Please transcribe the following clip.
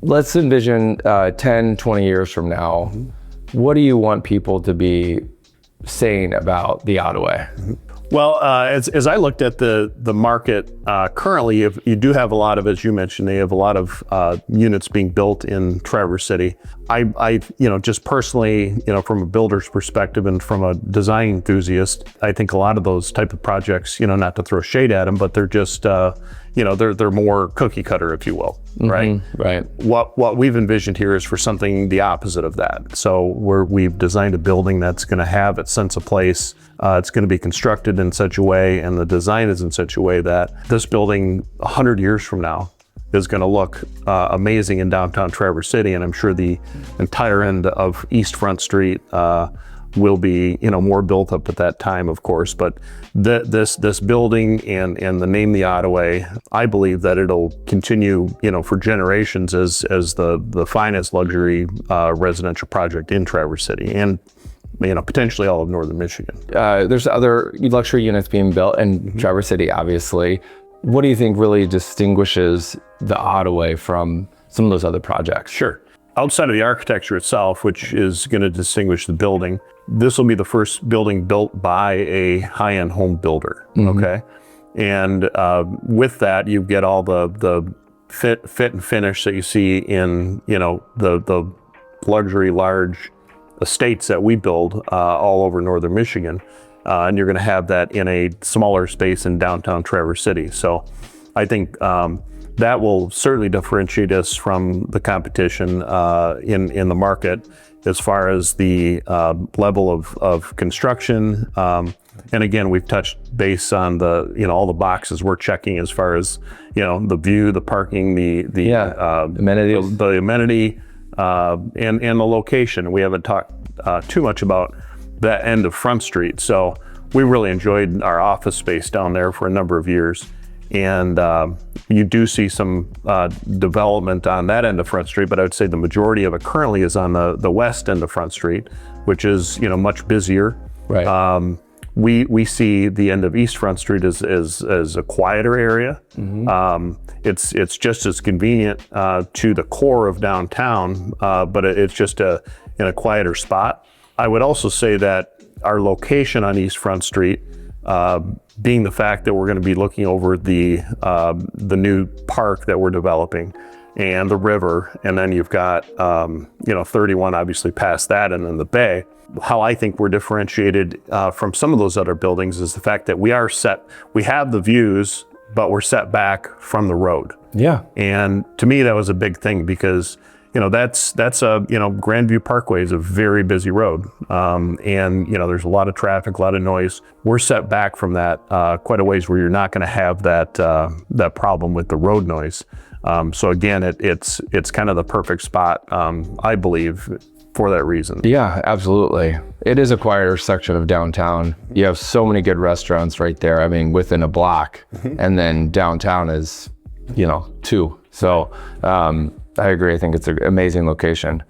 Let's envision 10, 20 years from now. What do you want people to be saying about the Ottaway? Well, as I looked at the market currently, if you do have a lot of, as you mentioned, they have a lot of units being built in Traverse City. I just personally, from a builder's perspective and from a design enthusiast, I think a lot of those type of projects, not to throw shade at them, but they're just, they're more cookie cutter, if you will, right? Right. What we've envisioned here is for something the opposite of that. So we've designed a building that's going to have its sense of place. It's going to be constructed in such a way, and the design is in such a way that this building 100 years from now is going to look amazing in downtown Traverse City. And I'm sure the entire end of East Front Street will be, more built up at that time, of course. But this building and the name, the Ottaway, I believe that it'll continue, for generations as the finest luxury residential project in Traverse City, and potentially all of northern Michigan. There's other luxury units being built in Traverse City, obviously. What do you think really distinguishes the Ottaway from some of those other projects? Sure. Outside of the architecture itself, which is going to distinguish the building, this will be the first building built by a high-end home builder, okay? And with that, you get all the fit and finish that you see in, the luxury large estates that we build all over northern Michigan. And you're going to have that in a smaller space in downtown Traverse City. So I think that will certainly differentiate us from the competition in the market as far as the level of construction. And again, we've touched base on all the boxes we're checking as far as, the view, the parking, the amenities, the amenity, and the location. We haven't talked too much about that end of Front Street. So we really enjoyed our office space down there for a number of years. And you do see some development on that end of Front Street, but I would say the majority of it currently is on the west end of Front Street, which is much busier. Right. We see the end of East Front Street as a quieter area. It's just as convenient to the core of downtown, but it's just in a quieter spot. I would also say that our location on East Front Street, being the fact that we're going to be looking over the new park that we're developing and the river, and then you've got 31 obviously past that, and then the bay. How I think we're differentiated from some of those other buildings is the fact that we have the views, but we're set back from the road. Yeah. And to me, that was a big thing because that's Grandview Parkway is a very busy road. And there's a lot of traffic, a lot of noise. We're set back from that quite a ways where you're not going to have that problem with the road noise. So again, it's kind of the perfect spot, I believe, for that reason. Yeah, absolutely. It is a quieter section of downtown. You have so many good restaurants right there. I mean, within a block, and then downtown is, 2. So I agree. I think it's an amazing location.